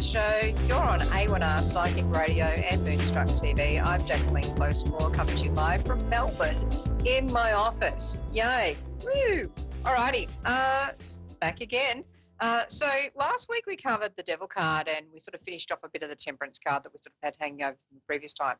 the show. You're on A1R Psychic Radio and Moonstruck TV. I'm Jacquelene Closemore, coming to you live from Melbourne in my office. Yay. Woo. Alrighty. Back again. So last week we covered the Devil card and we sort of finished off a bit of the Temperance card that we sort of had hanging over from the previous time.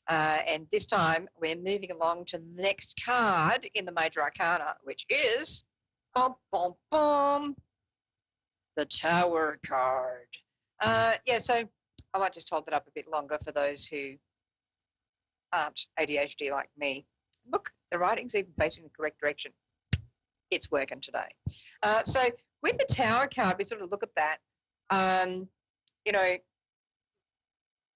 And this time we're moving along to the next card in the Major Arcana, which is bum, bum, bum, the Tower card. So I might just hold it up a bit longer for those who aren't ADHD like me. Look, the writing's even facing the correct direction. It's working today. So with the Tower card, we sort of look at that.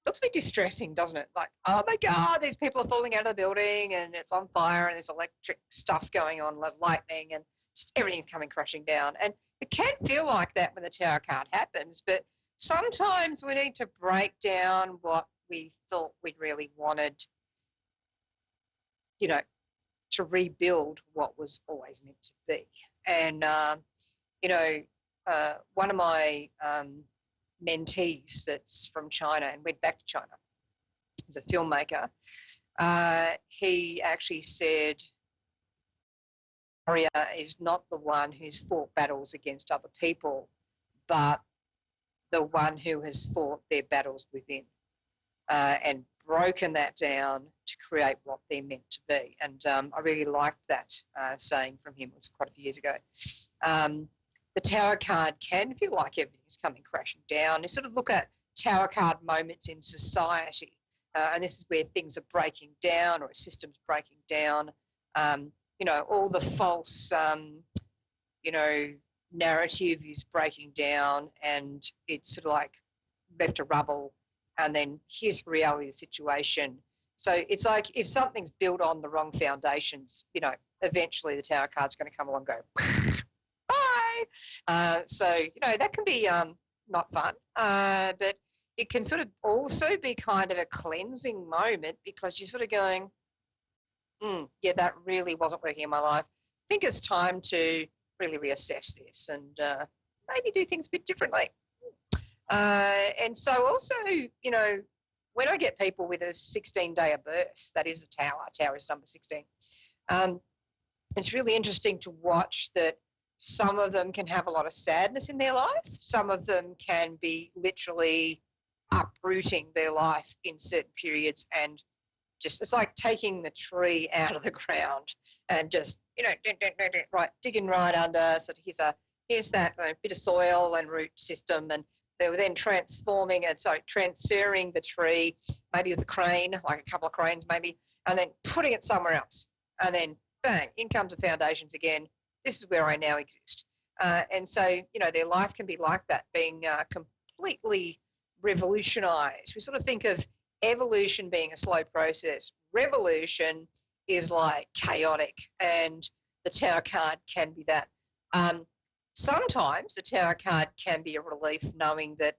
Looks a bit distressing, doesn't it? Like, oh my God, these people are falling out of the building and it's on fire and there's electric stuff going on, like lightning, and just everything's coming crashing down. And it can feel like that when the Tower card happens, but sometimes we need to break down what we thought we really wanted, to rebuild what was always meant to be. And, one of my mentees that's from China and went back to China, he's a filmmaker, he actually said, warrior is not the one who's fought battles against other people, but the one who has fought their battles within and broken that down to create what they're meant to be. And I really liked that saying from him. It was quite a few years ago. The Tower card can feel like everything's coming crashing down. You sort of look at Tower card moments in society, and this is where things are breaking down or a system's breaking down. All the false, narrative is breaking down and it's sort of like left to rubble, and then here's the reality of the situation. So it's like if something's built on the wrong foundations, eventually the Tower card's going to come along and go, bye. That can be not fun, but it can sort of also be kind of a cleansing moment because you're sort of going, that really wasn't working in my life. I think it's time to really reassess this and maybe do things a bit differently. And so also, when I get people with a 16-day of birth, that is a tower. Tower is number 16. It's really interesting to watch that some of them can have a lot of sadness in their life. Some of them can be literally uprooting their life in certain periods and just, it's like taking the tree out of the ground and just, digging right under. So here's that bit of soil and root system, and they were then transferring the tree, maybe with a crane, like a couple of cranes maybe, and then putting it somewhere else. And then bang, in comes the foundations again. This is where I now exist. And so, their life can be like that, being completely revolutionized. We sort of think of evolution being a slow process. Revolution is like chaotic, and the Tower card can be that. Sometimes the Tower card can be a relief knowing that,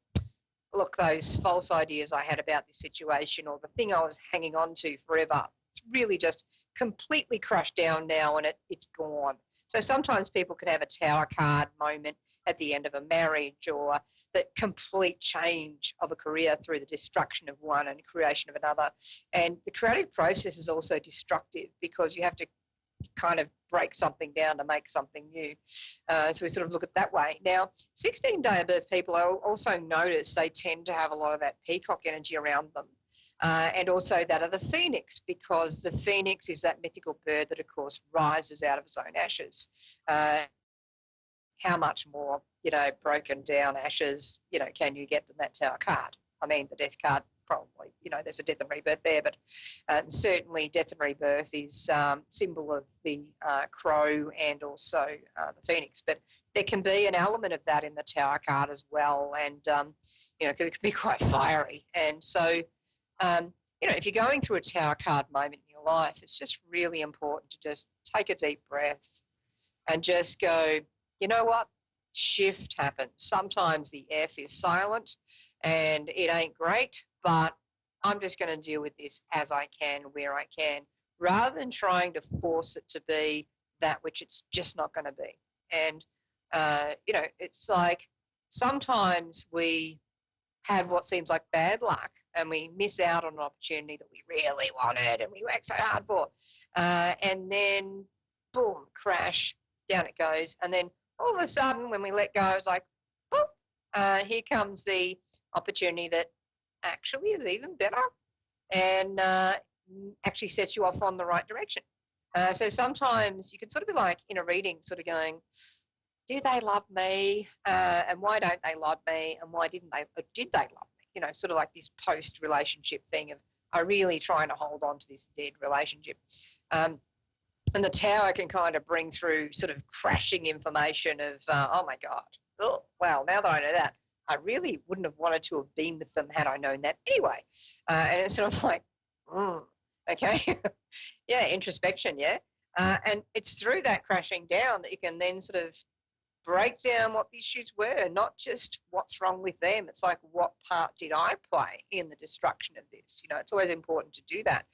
look, those false ideas I had about this situation or the thing I was hanging on to forever, it's really just completely crushed down now and it's gone. So sometimes people can have a Tower card moment at the end of a marriage or the complete change of a career through the destruction of one and creation of another. And the creative process is also destructive because you have to kind of break something down to make something new. So we sort of look at that way. Now, 16-day of birth people, I also notice they tend to have a lot of that peacock energy around them. And also that of the phoenix, because the phoenix is that mythical bird that, of course, rises out of its own ashes. How much more, broken down ashes, can you get than that Tower card? I mean, the death card probably, there's a death and rebirth there, but certainly death and rebirth is symbol of the crow and also the phoenix. But there can be an element of that in the Tower card as well, and, it can be quite fiery. And so, if you're going through a Tower card moment in your life, it's just really important to just take a deep breath and just go, you know what? Shift happens. Sometimes the F is silent and it ain't great, but I'm just going to deal with this as I can, where I can, rather than trying to force it to be that which it's just not going to be. And, it's like sometimes we have what seems like bad luck, and we miss out on an opportunity that we really wanted and we worked so hard for. And then, boom, crash, down it goes. And then all of a sudden, when we let go, it's like, boom, here comes the opportunity that actually is even better and actually sets you off on the right direction. So sometimes you can sort of be like in a reading, sort of going, do they love me? And why don't they love me? And why didn't they? Or did they love me? You know, sort of like this post-relationship thing of, I'm really trying to hold on to this dead relationship. And the tower can kind of bring through sort of crashing information of, oh my God, oh, well, now that I know that, I really wouldn't have wanted to have been with them had I known that anyway. And it's sort of like, okay, yeah, introspection, yeah. And it's through that crashing down that you can then sort of break down what the issues were, not just what's wrong with them. It's like, what part did I play in the destruction of this? You know, it's always important to do that.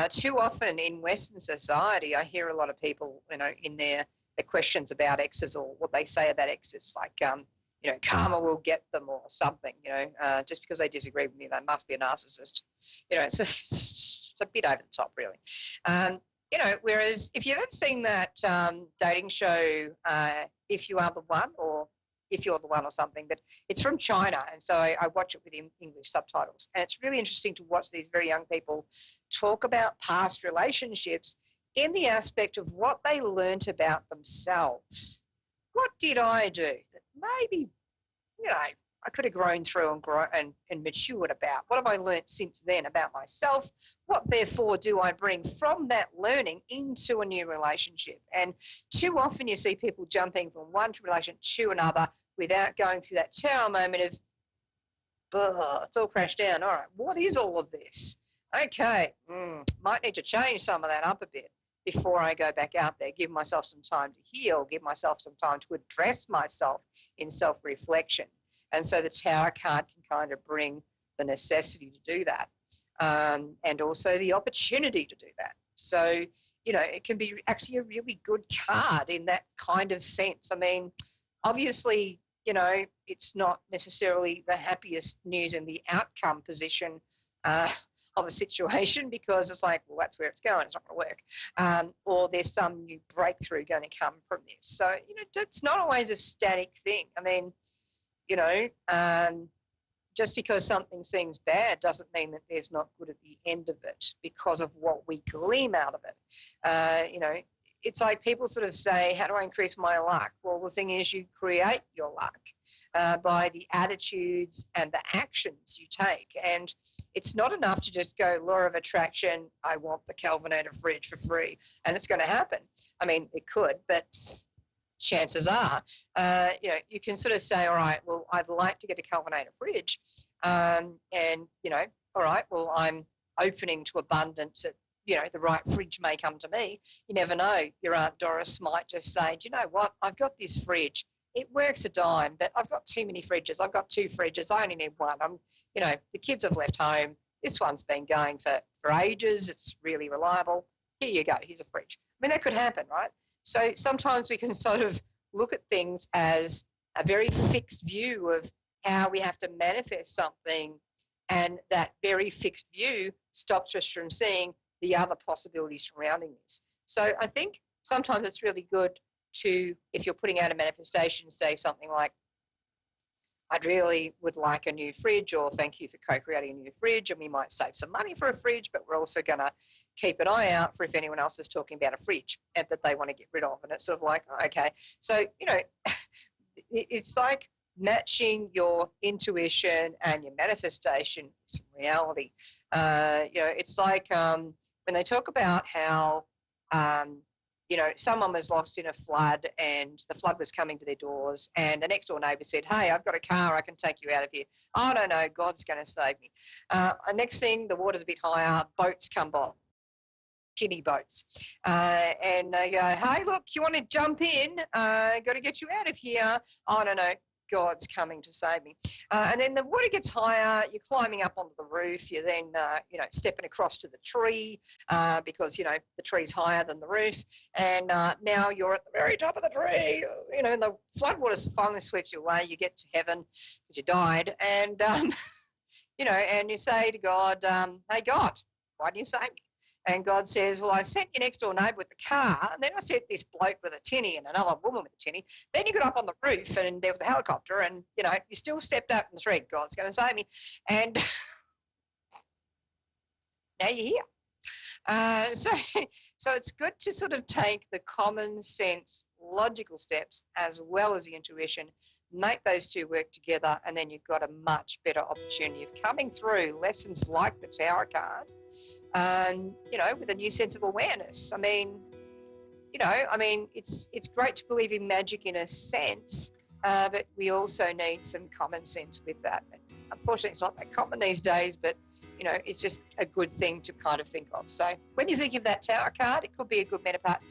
Too often in Western society, I hear a lot of people, you know, in their questions about exes or what they say about exes, like, you know, karma will get them or something, you know, just because they disagree with me, they must be a narcissist. You know, it's a bit over the top, really. You know, whereas if you've ever seen that dating show, If You Are the One, or If You're the One or something, but it's from China, and so I watch it with English subtitles, and it's really interesting to watch these very young people talk about past relationships in the aspect of what they learnt about themselves. What did I do that maybe, you know, I could have grown through and matured about? What have I learnt since then about myself? What, therefore, do I bring from that learning into a new relationship? And too often you see people jumping from one relationship to another without going through that tower moment of, it's all crashed down. All right, what is all of this? Okay, might need to change some of that up a bit before I go back out there, give myself some time to heal, give myself some time to address myself in self-reflection. And so the tower card can kind of bring the necessity to do that, and also the opportunity to do that. So, you know, it can be actually a really good card in that kind of sense. I mean, obviously, you know, it's not necessarily the happiest news in the outcome position of a situation, because it's like, well, that's where it's going, it's not going to work. Or there's some new breakthrough going to come from this. So, you know, it's not always a static thing. I mean, you know, just because something seems bad doesn't mean that there's not good at the end of it because of what we glean out of it. You know, it's like people sort of say, how do I increase my luck? Well, the thing is, you create your luck by the attitudes and the actions you take. And it's not enough to just go, law of attraction, I want the Kelvinator fridge for free, and it's going to happen. I mean, it could, but chances are, you know, you can sort of say, all right, well, I'd like to get a Kelvinator fridge. And, you know, all right, well, I'm opening to abundance. You know, the right fridge may come to me. You never know. Your Aunt Doris might just say, do you know what? I've got this fridge. It works a dime, but I've got too many fridges. I've got 2 fridges. I only need one. You know, the kids have left home. This one's been going for ages. It's really reliable. Here you go. Here's a fridge. I mean, that could happen, right? So sometimes we can sort of look at things as a very fixed view of how we have to manifest something, and that very fixed view stops us from seeing the other possibilities surrounding this. So I think sometimes it's really good to, if you're putting out a manifestation, say something like, I'd really would like a new fridge, or thank you for co-creating a new fridge, and we might save some money for a fridge, but we're also going to keep an eye out for if anyone else is talking about a fridge and that they want to get rid of. And it's sort of like, okay. So, you know, it's like matching your intuition and your manifestation with some reality. You know, it's like when they talk about how, you know, someone was lost in a flood and the flood was coming to their doors, and the next door neighbour said, hey, I've got a car, I can take you out of here. Oh, no, God's going to save me. Next thing, the water's a bit higher, boats come by, kiddie boats. And they go, hey, look, you want to jump in? Got to get you out of here. Oh, no, God's coming to save me. And then the water gets higher, you're climbing up onto the roof, you're then, stepping across to the tree because, the tree's higher than the roof. And now you're at the very top of the tree, and the floodwaters finally sweeps you away. You get to heaven because you died. And, and you say to God, hey, God, why didn't you save me? And God says, well, I sent your next door neighbour with the car, and then I sent this bloke with a tinny and another woman with a tinny. Then you got up on the roof and there was a helicopter and, you still stepped up in the tree. God's going to save me. And now you're here. So it's good to sort of take the common sense, logical steps as well as the intuition, make those two work together, and then you've got a much better opportunity of coming through lessons like the Tower card. With a new sense of awareness. It's great to believe in magic in a sense, but we also need some common sense with that. And unfortunately, it's not that common these days, but, it's just a good thing to kind of think of. So when you think of that Tower card, it could be a good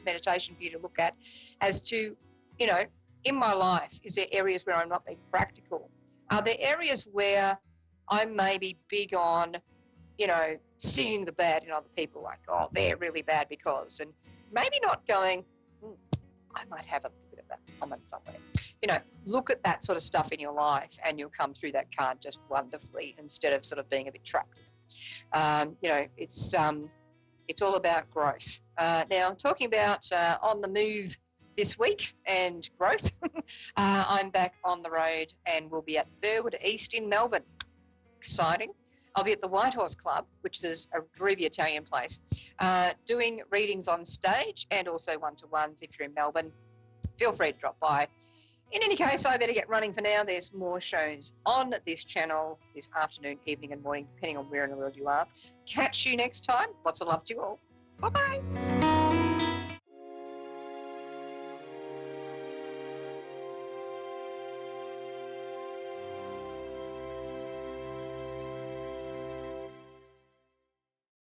meditation for you to look at as to, in my life, is there areas where I'm not being practical? Are there areas where I may be big on, seeing the bad in other people, like, oh, they're really bad because, and maybe not going, I might have a little bit of that comment somewhere. Look at that sort of stuff in your life and you'll come through that card just wonderfully instead of sort of being a bit trapped. It's all about growth. Now, talking about on the move this week and growth, I'm back on the road and we'll be at Burwood East in Melbourne. Exciting. I'll be at the White Horse Club, which is a groovy Italian place, doing readings on stage and also one-to-ones. If you're in Melbourne, feel free to drop by. In any case, I better get running for now. There's more shows on this channel this afternoon, evening and morning, depending on where in the world you are. Catch you next time. Lots of love to you all. Bye-bye.